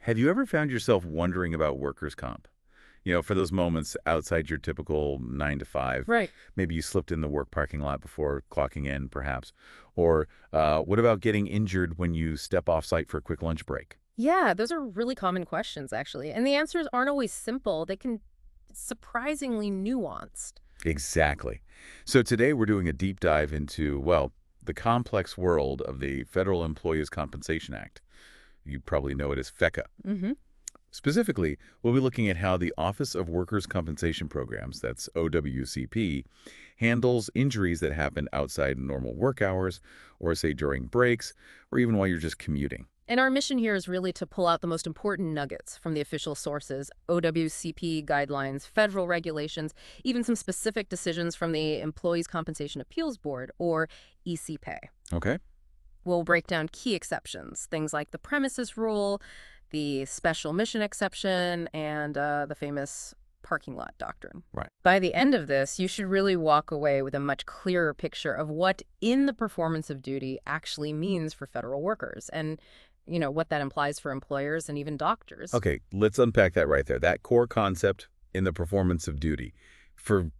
Have you ever found yourself wondering about workers' comp? For those moments outside your typical 9 to 5, Right. maybe you slipped in the work parking lot before clocking in, perhaps. Or what about getting injured when you step off site for a quick lunch break? Yeah, those are really common questions, actually. And the answers aren't always simple. They can surprisingly nuanced. Exactly. So today we're doing a deep dive into, well, the complex world of the Federal Employees Compensation Act. You probably know it as FECA. Mm-hmm. Specifically, we'll be looking at how the Office of Workers' Compensation Programs, that's OWCP, handles injuries that happen outside normal work hours, or say during breaks, or even while you're just commuting. And our mission here is really to pull out the most important nuggets from the official sources, OWCP guidelines, federal regulations, even some specific decisions from the Employees Compensation Appeals Board, or ECPA. Okay? We'll break down key exceptions, things like the premises rule, the special mission exception, and the famous parking lot doctrine. Right. By the end of this, you should really walk away with a much clearer picture of what in the performance of duty actually means for federal workers and, what that implies for employers and even doctors. Okay, let's unpack that right there. That core concept in the performance of duty. For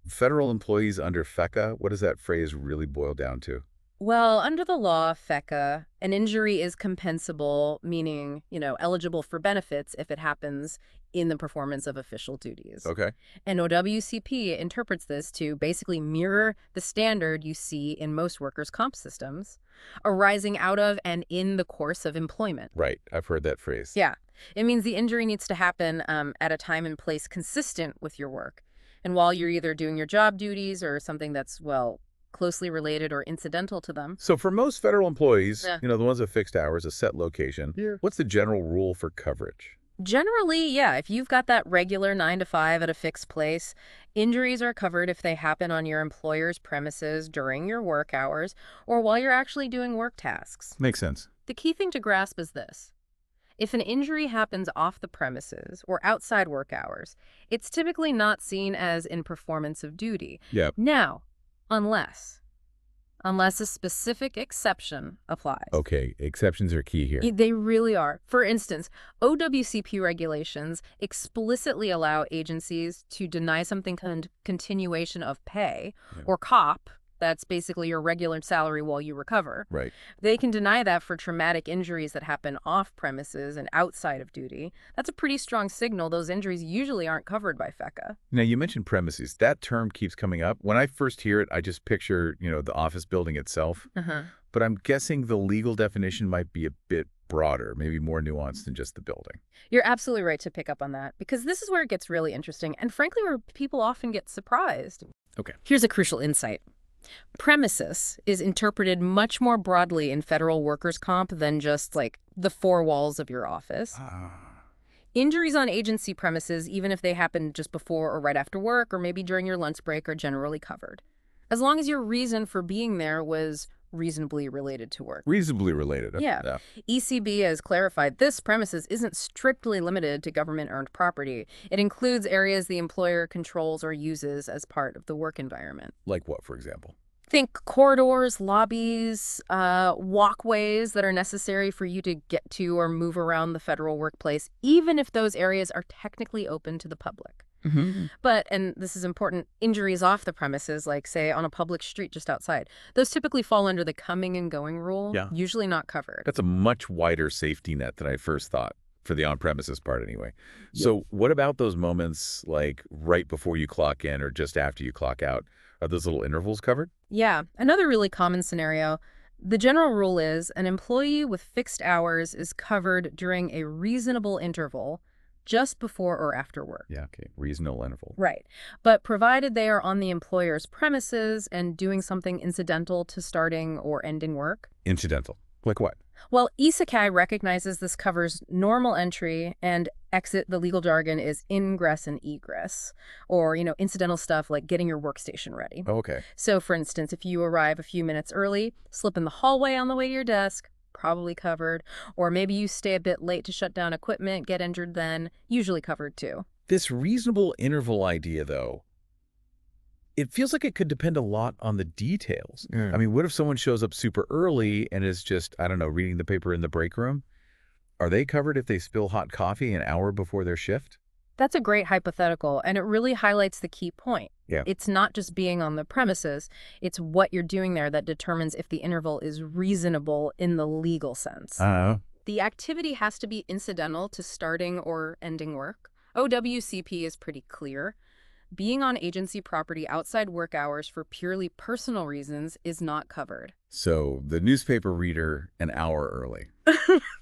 federal employees under FECA, what does that phrase really boil down to? Well, under the law, FECA, an injury is compensable, meaning, eligible for benefits if it happens in the performance of official duties. Okay. And OWCP interprets this to basically mirror the standard you see in most workers' comp systems, arising out of and in the course of employment. Right, I've heard that phrase. Yeah, it means the injury needs to happen at a time and place consistent with your work. And while you're either doing your job duties or something that's, well, closely related or incidental to them. So for most federal employees, Yeah. the ones with fixed hours, a set location, what's the general rule for coverage? Generally, yeah, if you've got that regular 9 to 5 at a fixed place, injuries are covered if they happen on your employer's premises during your work hours or while you're actually doing work tasks. Makes sense. The key thing to grasp is this. If an injury happens off the premises or outside work hours, it's typically not seen as in performance of duty. Yeah. Now, unless a specific exception applies. Okay, exceptions are key here. They really are. For instance, OWCP regulations explicitly allow agencies to deny something continuation of pay or COP. That's basically your regular salary while you recover. Right. They can deny that for traumatic injuries that happen off premises and outside of duty. That's a pretty strong signal those injuries usually aren't covered by FECA. Now, you mentioned premises. That term keeps coming up. When I first hear it, I just picture, the office building itself. But I'm guessing the legal definition might be a bit broader, maybe more nuanced than just the building. You're absolutely right to pick up on that, because this is where it gets really interesting and frankly where people often get surprised. Okay. Here's a crucial insight. Premises is interpreted much more broadly in federal workers' comp than just like the four walls of your office. Injuries on agency premises, even if they happen just before or right after work or maybe during your lunch break, are generally covered, as long as your reason for being there was reasonably related to work. Reasonably related. Yeah. ECB has clarified this premises isn't strictly limited to government-earned property. It includes areas the employer controls or uses as part of the work environment. Like what, for example? Think corridors, lobbies, walkways that are necessary for you to get to or move around the federal workplace, even if those areas are technically open to the public. But, and this is important, injuries off the premises, like, say, on a public street just outside, those typically fall under the coming and going rule, usually not covered. That's a much wider safety net than I first thought, for the on-premises part anyway. So what about those moments, like right before you clock in or just after you clock out? Are those little intervals covered? Yeah, another really common scenario. The general rule is an employee with fixed hours is covered during a reasonable interval just before or after work. Yeah, okay. Reasonable interval. Right. But provided they are on the employer's premises and doing something incidental to starting or ending work. Incidental. Like what? Well, ECPA recognizes this covers normal entry and exit. The legal jargon is ingress and egress, or, incidental stuff like getting your workstation ready. Oh, okay. So, for instance, if you arrive a few minutes early, slip in the hallway on the way to your desk, probably covered. Or maybe you stay a bit late to shut down equipment, get injured then, usually covered too. This reasonable interval idea, though, it feels like it could depend a lot on the details. I mean, what if someone shows up super early and is just, I don't know, reading the paper in the break room? Are they covered if they spill hot coffee an hour before their shift? That's a great hypothetical, and it really highlights the key point. Yeah. It's not just being on the premises, it's what you're doing there that determines if the interval is reasonable in the legal sense. The activity has to be incidental to starting or ending work. OWCP is pretty clear. Being on agency property outside work hours for purely personal reasons is not covered. So the newspaper reader an hour early.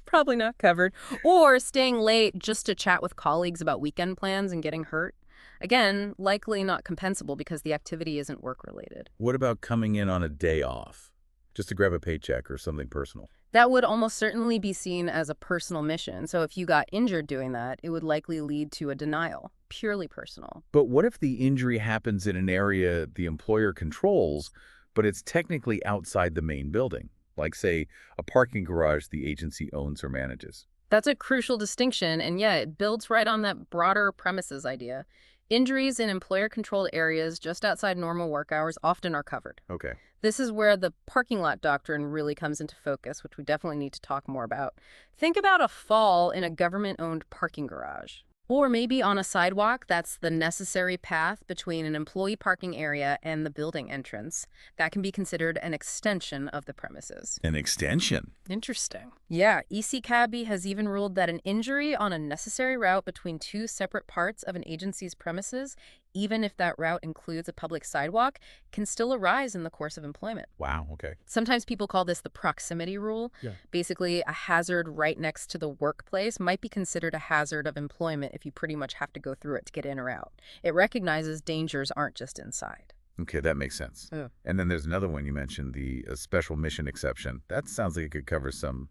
Probably not covered. Or staying late just to chat with colleagues about weekend plans and getting hurt. Again, likely not compensable because the activity isn't work-related. What about coming in on a day off, just to grab a paycheck or something personal? That would almost certainly be seen as a personal mission. So if you got injured doing that, it would likely lead to a denial, purely personal. But what if the injury happens in an area the employer controls, but it's technically outside the main building? Like, say, a parking garage the agency owns or manages. That's a crucial distinction, and yeah, it builds right on that broader premises idea. Injuries in employer-controlled areas just outside normal work hours often are covered. Okay. This is where the parking lot doctrine really comes into focus, which we definitely need to talk more about. Think about a fall in a government-owned parking garage. Or maybe on a sidewalk that's the necessary path between an employee parking area and the building entrance. That can be considered an extension of the premises. An extension? Interesting. Yeah, ECCAB has even ruled that an injury on a necessary route between two separate parts of an agency's premises, even if that route includes a public sidewalk, can still arise in the course of employment. Wow, okay. Sometimes people call this the proximity rule. Yeah. Basically, a hazard right next to the workplace might be considered a hazard of employment if you pretty much have to go through it to get in or out. It recognizes dangers aren't just inside. Okay, that makes sense. Yeah. And then there's another one you mentioned, the special mission exception. That sounds like it could cover some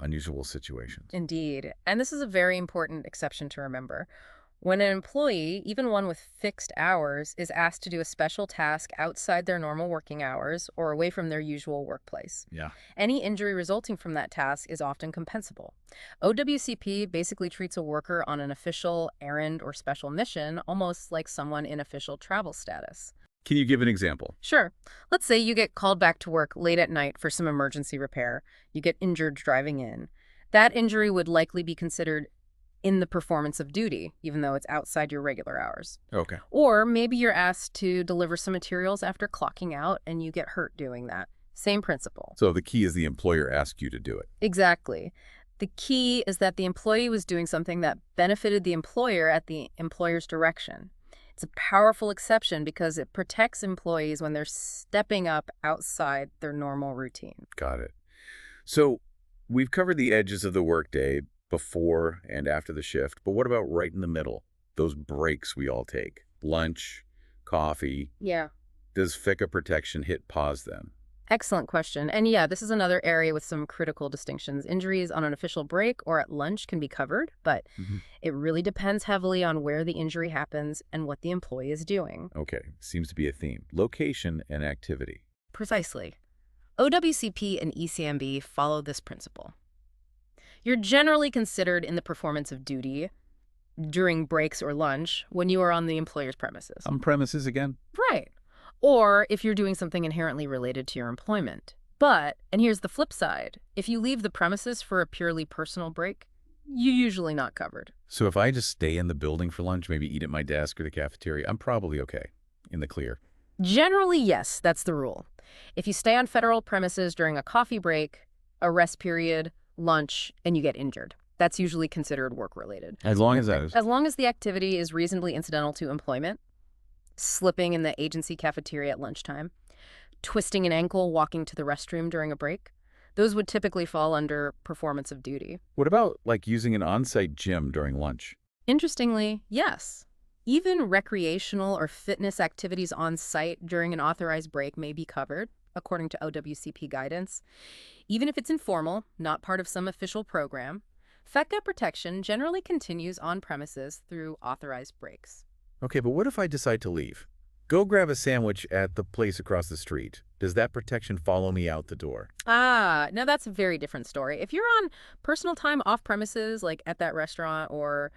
unusual situations. Indeed. And this is a very important exception to remember. When an employee, even one with fixed hours, is asked to do a special task outside their normal working hours or away from their usual workplace, Yeah. any injury resulting from that task is often compensable. OWCP basically treats a worker on an official errand or special mission almost like someone in official travel status. Can you give an example? Sure. Let's say you get called back to work late at night for some emergency repair. You get injured driving in. That injury would likely be considered in the performance of duty, even though it's outside your regular hours. Okay. Or maybe you're asked to deliver some materials after clocking out and you get hurt doing that. Same principle. So the key is the employer asked you to do it. Exactly. The key is that the employee was doing something that benefited the employer at the employer's direction. It's a powerful exception because it protects employees when they're stepping up outside their normal routine. Got it. So we've covered the edges of the workday before and after the shift, but what about right in the middle? Those breaks we all take. Lunch, coffee. Yeah. Does FECA protection hit pause then? Excellent question. And yeah, this is another area with some critical distinctions. Injuries on an official break or at lunch can be covered, but it really depends heavily on where the injury happens and what the employee is doing. Okay, seems to be a theme. Location and activity. Precisely. OWCP and ECMB follow this principle. You're generally considered in the performance of duty during breaks or lunch when you are on the employer's premises. On premises again? Right. Or if you're doing something inherently related to your employment. But, and here's the flip side, if you leave the premises for a purely personal break, you're usually not covered. So if I just stay in the building for lunch, maybe eat at my desk or the cafeteria, I'm probably okay, in the clear. Generally, yes, that's the rule. If you stay on federal premises during a coffee break, a rest period, lunch, and you get injured, that's usually considered work-related. As long as that is. As long as the activity is reasonably incidental to employment, slipping in the agency cafeteria at lunchtime, twisting an ankle walking to the restroom during a break, those would typically fall under performance of duty. What about, like, using an on-site gym during lunch? Interestingly, yes. Even recreational or fitness activities on site during an authorized break may be covered, according to OWCP guidance. Even if it's informal, not part of some official program, FECA protection generally continues on premises through authorized breaks. Okay, but what if I decide to leave? Go grab a sandwich at the place across the street. Does that protection follow me out the door? Ah, now that's a very different story. If you're on personal time off premises, like at that restaurant or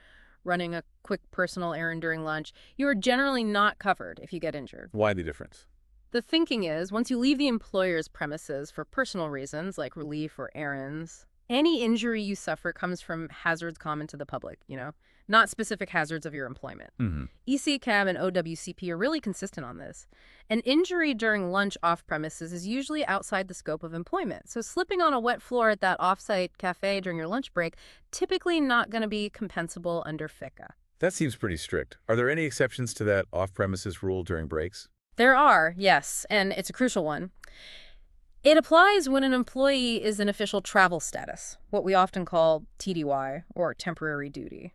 running a quick personal errand during lunch, you are generally not covered if you get injured. Why the difference? The thinking is, once you leave the employer's premises for personal reasons like relief or errands, Any injury you suffer comes from hazards common to the public, not specific hazards of your employment. Hmm. ECCAB and OWCP are really consistent on this. An injury during lunch off premises is usually outside the scope of employment. So slipping on a wet floor at that off-site cafe during your lunch break, typically not going to be compensable under FECA. That seems pretty strict. Are there any exceptions to that off-premises rule during breaks? There are, yes, and it's a crucial one. It applies when an employee is in official travel status, what we often call TDY, or temporary duty.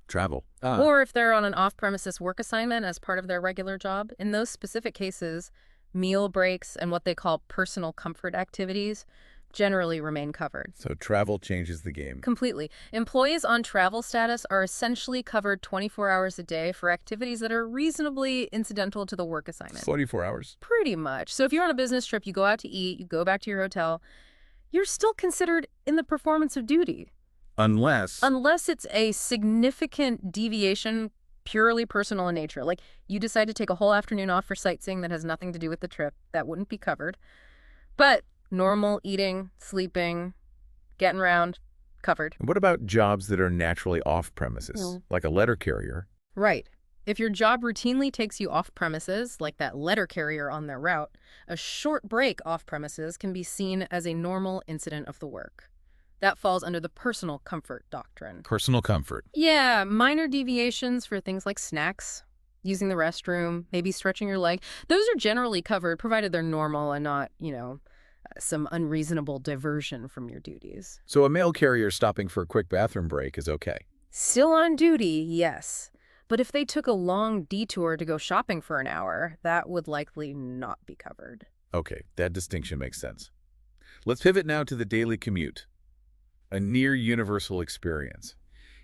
Travel. Or if they're on an off-premises work assignment as part of their regular job. In those specific cases, meal breaks and what they call personal comfort activities generally remain covered. So travel changes the game. Completely. Employees on travel status are essentially covered 24 hours a day for activities that are reasonably incidental to the work assignment. 24 hours? Pretty much. So if you're on a business trip, you go out to eat, you go back to your hotel, you're still considered in the performance of duty. Unless Unless it's a significant deviation, purely personal in nature. Like you decide to take a whole afternoon off for sightseeing that has nothing to do with the trip. That wouldn't be covered. But normal eating, sleeping, getting around, covered. What about jobs that are naturally off premises, like a letter carrier? Right. If your job routinely takes you off premises, like that letter carrier on their route, a short break off premises can be seen as a normal incident of the work. That falls under the personal comfort doctrine. Personal comfort. Yeah, minor deviations for things like snacks, using the restroom, maybe stretching your leg. Those are generally covered, provided they're normal and not, some unreasonable diversion from your duties. So a mail carrier stopping for a quick bathroom break is okay? Still on duty, yes. But if they took a long detour to go shopping for an hour, that would likely not be covered. Okay, that distinction makes sense. Let's pivot now to the daily commute, a near universal experience.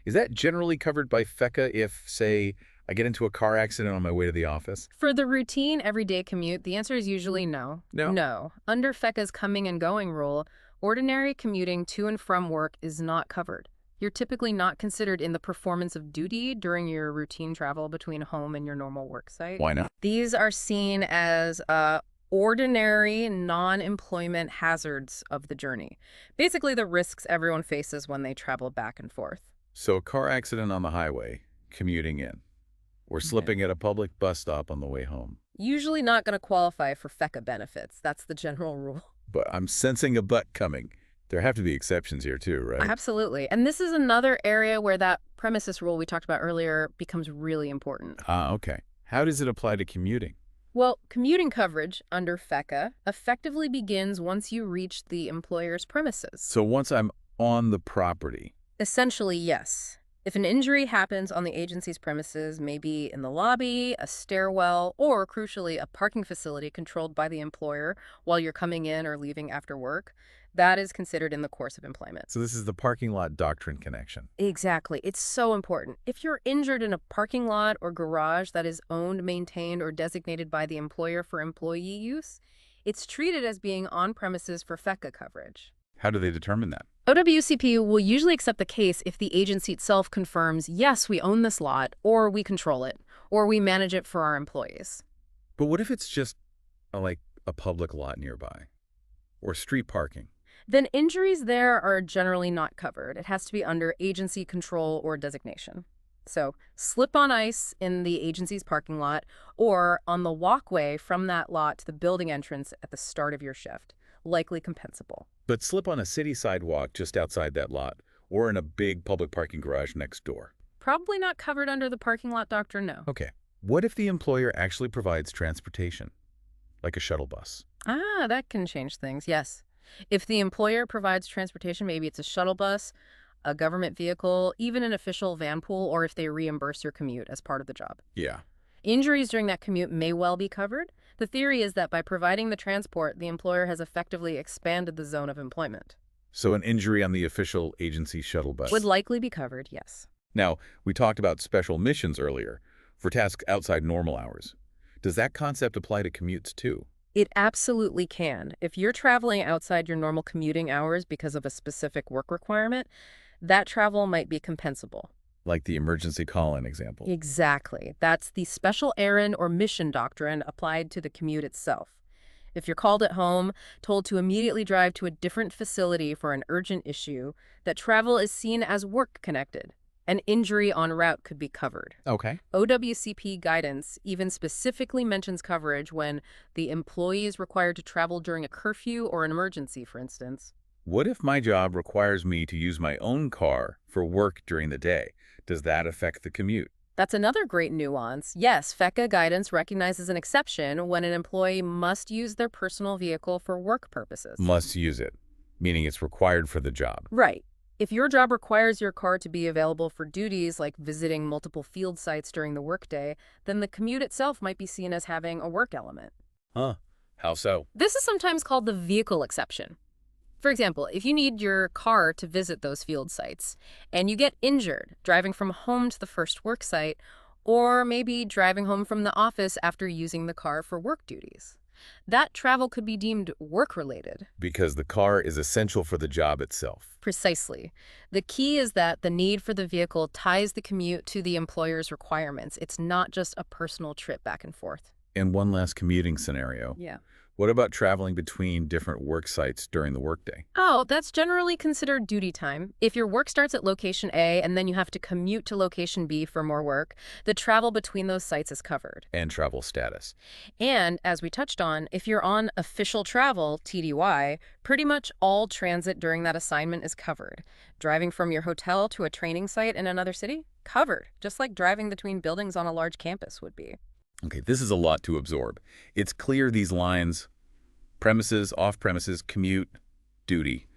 Is that generally covered by FECA if, say, I get into a car accident on my way to the office? For the routine, everyday commute, the answer is usually no. No? No. Under FECA's coming and going rule, ordinary commuting to and from work is not covered. You're typically not considered in the performance of duty during your routine travel between home and your normal work site. Why not? These are seen as ordinary non-employment hazards of the journey. Basically, the risks everyone faces when they travel back and forth. So a car accident on the highway, commuting in. Or slipping at a public bus stop on the way home. Usually not going to qualify for FECA benefits. That's the general rule. But I'm sensing a but coming. There have to be exceptions here too, right? Absolutely. And this is another area where that premises rule we talked about earlier becomes really important. Okay. How does it apply to commuting? Well, commuting coverage under FECA effectively begins once you reach the employer's premises. So once I'm on the property. Essentially, yes. If an injury happens on the agency's premises, maybe in the lobby, a stairwell, or, crucially, a parking facility controlled by the employer while you're coming in or leaving after work, that is considered in the course of employment. So this is the parking lot doctrine connection. Exactly. It's so important. If you're injured in a parking lot or garage that is owned, maintained, or designated by the employer for employee use, it's treated as being on premises for FECA coverage. How do they determine that? OWCP will usually accept the case if the agency itself confirms, yes, we own this lot, or we control it, or we manage it for our employees. But what if it's just like a public lot nearby? Or street parking? Then injuries there are generally not covered. It has to be under agency control or designation. So slip on ice in the agency's parking lot or on the walkway from that lot to the building entrance at the start of your shift. Likely compensable. But slip on a city sidewalk just outside that lot, or in a big public parking garage next door. Probably not covered under the parking lot doctrine, no. Okay. What if the employer actually provides transportation, like a shuttle bus? That can change things, yes. If the employer provides transportation, maybe it's a shuttle bus, a government vehicle, even an official van pool, or if they reimburse your commute as part of the job. Yeah. Injuries during that commute may well be covered. The theory is that by providing the transport, the employer has effectively expanded the zone of employment. So an injury on the official agency shuttle bus would likely be covered, yes. Now, we talked about special missions earlier for tasks outside normal hours. Does that concept apply to commutes too? It absolutely can. If you're traveling outside your normal commuting hours because of a specific work requirement, that travel might be compensable. Like the emergency call-in example. Exactly. That's the special errand or mission doctrine applied to the commute itself. If you're called at home, told to immediately drive to a different facility for an urgent issue, that travel is seen as work-connected. An injury en route could be covered. Okay. OWCP guidance even specifically mentions coverage when the employee is required to travel during a curfew or an emergency, for instance. What if my job requires me to use my own car for work during the day? Does that affect the commute? That's another great nuance. Yes, FECA guidance recognizes an exception when an employee must use their personal vehicle for work purposes. Must use it, meaning it's required for the job. Right. If your job requires your car to be available for duties like visiting multiple field sites during the workday, then the commute itself might be seen as having a work element. Huh. How so? This is sometimes called the vehicle exception. For example, if you need your car to visit those field sites and you get injured driving from home to the first work site, or maybe driving home from the office after using the car for work duties, that travel could be deemed work-related. Because the car is essential for the job itself. Precisely. The key is that the need for the vehicle ties the commute to the employer's requirements. It's not just a personal trip back and forth. And one last commuting scenario. Yeah. What about traveling between different work sites during the workday? Oh, that's generally considered duty time. If your work starts at location A and then you have to commute to location B for more work, the travel between those sites is covered. And travel status. And as we touched on, if you're on official travel, TDY, pretty much all transit during that assignment is covered. Driving from your hotel to a training site in another city? Covered, just like driving between buildings on a large campus would be. Okay, this is a lot to absorb. It's clear these lines, premises, off-premises, commute, duty,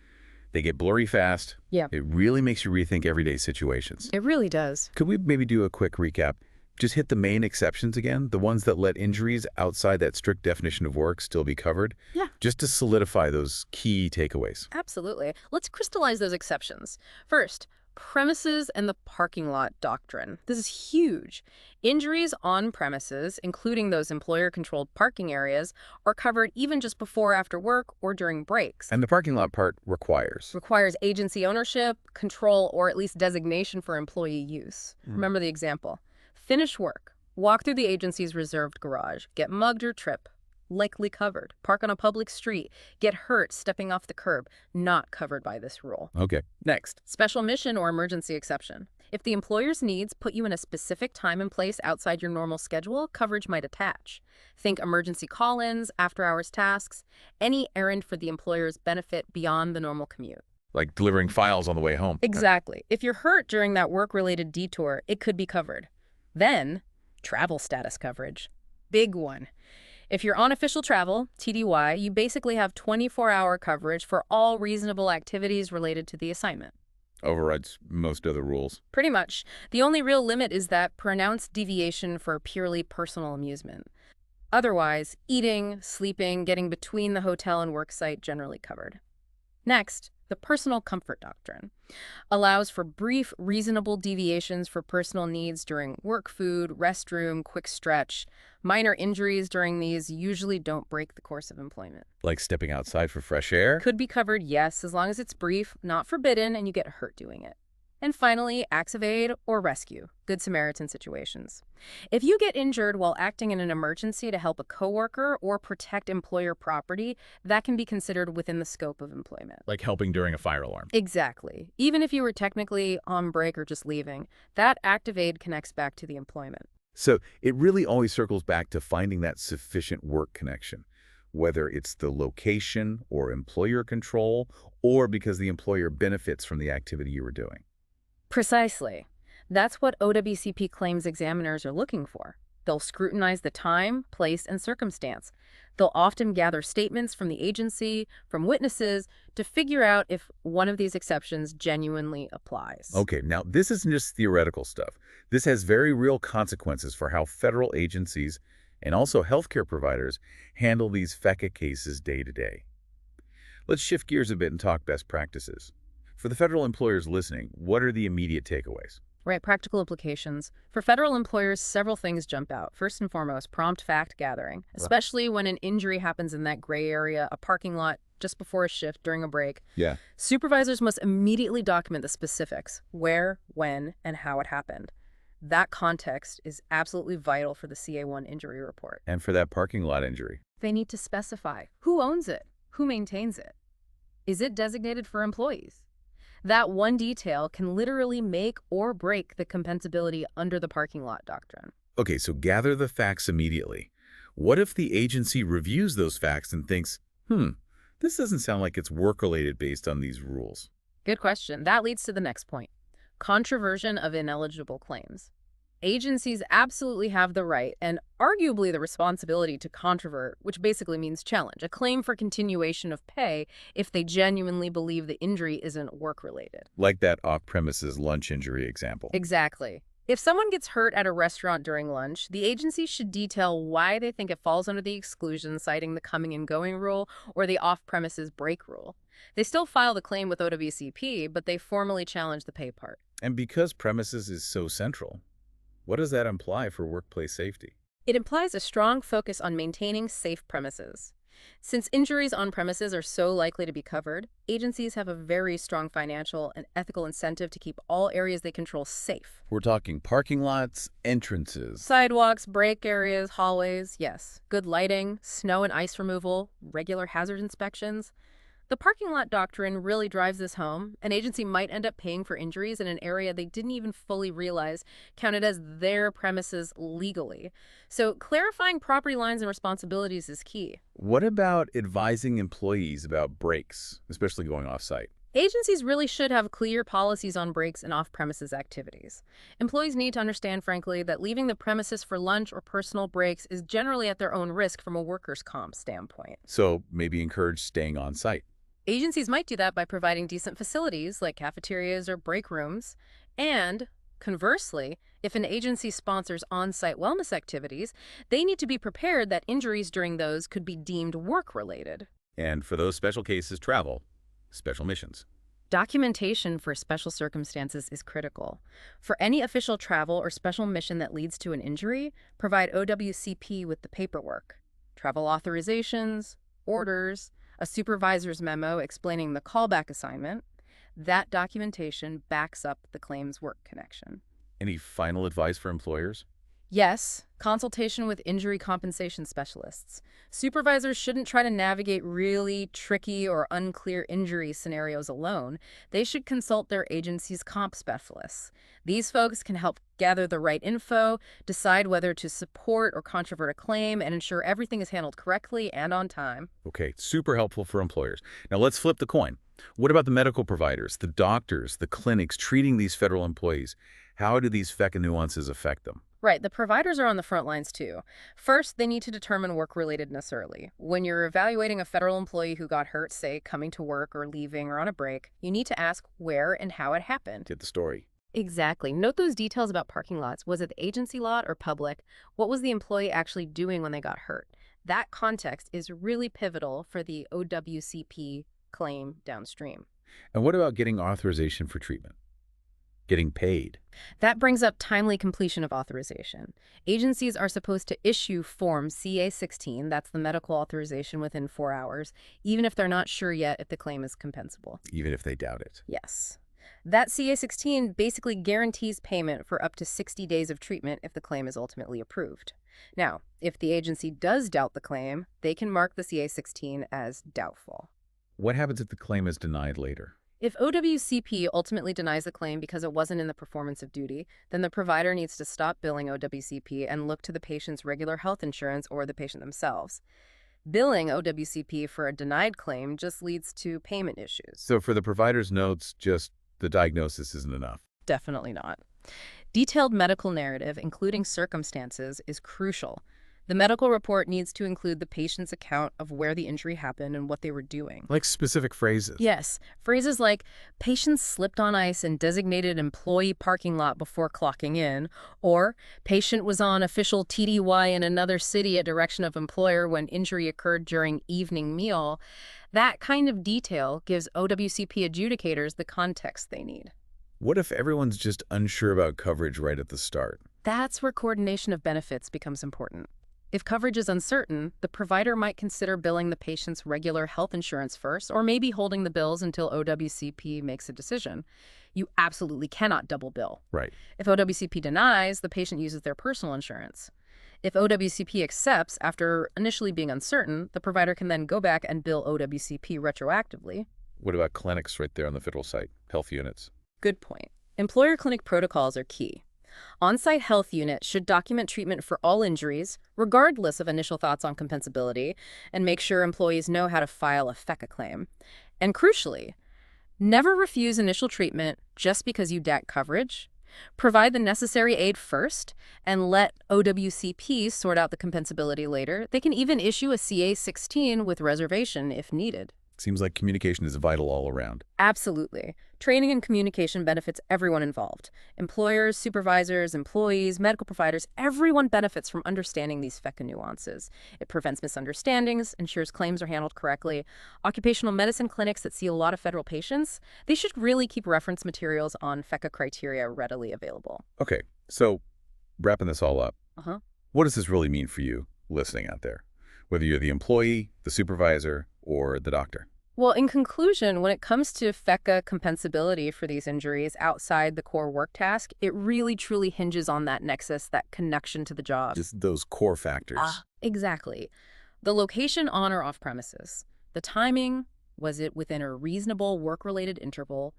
they get blurry fast. Yeah. It really makes you rethink everyday situations. It really does. Could we maybe do a quick recap? Just hit the main exceptions again, the ones that let injuries outside that strict definition of work still be covered? Yeah. Just to solidify those key takeaways. Absolutely. Let's crystallize those exceptions. First, premises and the parking lot doctrine. This is huge. Injuries on premises, including those employer-controlled parking areas, are covered even just before or after work or during breaks. And the parking lot part requires. Requires agency ownership, control, or at least designation for employee use. Remember the example. Finish work, walk through the agency's reserved garage, get mugged or trip. Likely covered. Park on a public street. Get hurt stepping off the curb. Not covered by this rule. Okay. Next, special mission or emergency exception. If the employer's needs put you in a specific time and place outside your normal schedule, coverage might attach. Think emergency call-ins, after-hours tasks, any errand for the employer's benefit beyond the normal commute. Like delivering files on the way home. Exactly. If you're hurt during that work-related detour, it could be covered. Then, travel status coverage. Big one. If you're on official travel, TDY, you basically have 24-hour coverage for all reasonable activities related to the assignment. Overrides most other rules. Pretty much. The only real limit is that pronounced deviation for purely personal amusement. Otherwise, eating, sleeping, getting between the hotel and work site generally covered. Next, the personal comfort doctrine allows for brief, reasonable deviations for personal needs during work, food, restroom, quick stretch. Minor injuries during these usually don't break the course of employment. Like stepping outside for fresh air? Could be covered, yes, as long as it's brief, not forbidden, and you get hurt doing it. And finally, acts of aid or rescue, Good Samaritan situations. If you get injured while acting in an emergency to help a coworker or protect employer property, that can be considered within the scope of employment. Like helping during a fire alarm. Exactly. Even if you were technically on break or just leaving, that act of aid connects back to the employment. So it really always circles back to finding that sufficient work connection, whether it's the location or employer control, or because the employer benefits from the activity you were doing. Precisely. That's what OWCP claims examiners are looking for. They'll scrutinize the time, place, and circumstance. They'll often gather statements from the agency, from witnesses, to figure out if one of these exceptions genuinely applies. Okay, now this isn't just theoretical stuff. This has very real consequences for how federal agencies and also healthcare providers handle these FECA cases day to day. Let's shift gears a bit and talk best practices. For the federal employers listening, what are the immediate takeaways? Right, practical implications. For federal employers, several things jump out. First and foremost, prompt fact gathering, especially when an injury happens in that gray area, a parking lot, just before a shift, during a break. Yeah. Supervisors must immediately document the specifics, where, when, and how it happened. That context is absolutely vital for the CA1 injury report. And for that parking lot injury? They need to specify who owns it, who maintains it. Is it designated for employees? That one detail can literally make or break the compensability under the parking lot doctrine. Okay, so gather the facts immediately. What if the agency reviews those facts and thinks, this doesn't sound like it's work-related based on these rules? Good question. That leads to the next point. Controversion of ineligible claims. Agencies absolutely have the right and arguably the responsibility to controvert, which basically means challenge, a claim for continuation of pay if they genuinely believe the injury isn't work-related. Like that off-premises lunch injury example. Exactly. If someone gets hurt at a restaurant during lunch, the agency should detail why they think it falls under the exclusion, citing the coming and going rule or the off-premises break rule. They still file the claim with OWCP, but they formally challenge the pay part. And because premises is so central, what does that imply for workplace safety? It implies a strong focus on maintaining safe premises. Since injuries on premises are so likely to be covered, agencies have a very strong financial and ethical incentive to keep all areas they control safe. We're talking parking lots, entrances. Sidewalks, break areas, hallways, yes. Good lighting, snow and ice removal, regular hazard inspections. The parking lot doctrine really drives this home. An agency might end up paying for injuries in an area they didn't even fully realize counted as their premises legally. So clarifying property lines and responsibilities is key. What about advising employees about breaks, especially going off-site? Agencies really should have clear policies on breaks and off-premises activities. Employees need to understand, frankly, that leaving the premises for lunch or personal breaks is generally at their own risk from a workers' comp standpoint. So maybe encourage staying on-site. Agencies might do that by providing decent facilities like cafeterias or break rooms. And conversely, if an agency sponsors on-site wellness activities, they need to be prepared that injuries during those could be deemed work-related. And for those special cases, travel, special missions. Documentation for special circumstances is critical. For any official travel or special mission that leads to an injury, provide OWCP with the paperwork, travel authorizations, orders, a supervisor's memo explaining the callback assignment. That documentation backs up the claim's work connection. Any final advice for employers? Yes, consultation with injury compensation specialists. Supervisors shouldn't try to navigate really tricky or unclear injury scenarios alone. They should consult their agency's comp specialists. These folks can help gather the right info, decide whether to support or controvert a claim, and ensure everything is handled correctly and on time. Okay, super helpful for employers. Now let's flip the coin. What about the medical providers, the doctors, the clinics treating these federal employees? How do these FECA nuances affect them? Right, the providers are on the front lines too. First, they need to determine work-relatedness early. When you're evaluating a federal employee who got hurt, say coming to work or leaving or on a break, you need to ask where and how it happened. Get the story. Exactly. Note those details about parking lots. Was it the agency lot or public? What was the employee actually doing when they got hurt? That context is really pivotal for the OWCP claim downstream. And what about getting authorization for treatment? Getting paid? That brings up timely completion of authorization. Agencies are supposed to issue Form CA-16, that's the medical authorization, within 4 hours, even if they're not sure yet if the claim is compensable. Even if they doubt it. Yes. That CA-16 basically guarantees payment for up to 60 days of treatment if the claim is ultimately approved. Now, if the agency does doubt the claim, they can mark the CA-16 as doubtful. What happens if the claim is denied later? If OWCP ultimately denies the claim because it wasn't in the performance of duty, then the provider needs to stop billing OWCP and look to the patient's regular health insurance or the patient themselves. Billing OWCP for a denied claim just leads to payment issues. So for the provider's notes, just the diagnosis isn't enough? Definitely not. Detailed medical narrative, including circumstances, is crucial. The medical report needs to include the patient's account of where the injury happened and what they were doing. Like specific phrases? Yes. Phrases like, patient slipped on ice in designated employee parking lot before clocking in, or patient was on official TDY in another city at direction of employer when injury occurred during evening meal. That kind of detail gives OWCP adjudicators the context they need. What if everyone's just unsure about coverage right at the start? That's where coordination of benefits becomes important. If coverage is uncertain, the provider might consider billing the patient's regular health insurance first, or maybe holding the bills until OWCP makes a decision. You absolutely cannot double bill. Right. If OWCP denies, the patient uses their personal insurance. If OWCP accepts after initially being uncertain, the provider can then go back and bill OWCP retroactively. What about clinics right there on the federal site, health units? Good point. Employer clinic protocols are key. On-site health units should document treatment for all injuries, regardless of initial thoughts on compensability, and make sure employees know how to file a FECA claim. And crucially, never refuse initial treatment just because you lack coverage. Provide the necessary aid first and let OWCP sort out the compensability later. They can even issue a CA-16 with reservation if needed. Seems like communication is vital all around. Absolutely. Training and communication benefits everyone involved. Employers, supervisors, employees, medical providers, everyone benefits from understanding these FECA nuances. It prevents misunderstandings, ensures claims are handled correctly. Occupational medicine clinics that see a lot of federal patients, they should really keep reference materials on FECA criteria readily available. Okay, so wrapping this all up, Uh-huh. what does this really mean for you listening out there? Whether you're the employee, the supervisor, or the doctor? Well, in conclusion, when it comes to FECA compensability for these injuries outside the core work task, it really truly hinges on that nexus, that connection to the job. Just those core factors. Exactly. The location on or off premises, the timing, was it within a reasonable work-related interval,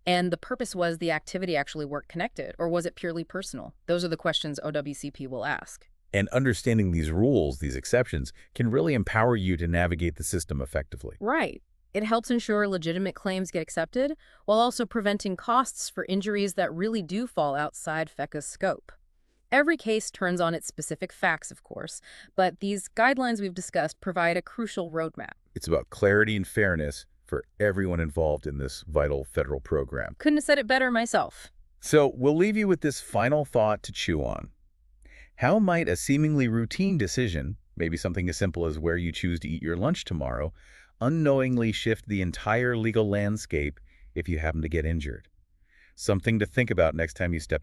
and the purpose, was the activity actually work-connected, or was it purely personal? Those are the questions OWCP will ask. And understanding these rules, these exceptions, can really empower you to navigate the system effectively. Right. It helps ensure legitimate claims get accepted, while also preventing costs for injuries that really do fall outside FECA's scope. Every case turns on its specific facts, of course, but these guidelines we've discussed provide a crucial roadmap. It's about clarity and fairness for everyone involved in this vital federal program. Couldn't have said it better myself. So we'll leave you with this final thought to chew on. How might a seemingly routine decision, maybe something as simple as where you choose to eat your lunch tomorrow, unknowingly shift the entire legal landscape if you happen to get injured? Something to think about next time you step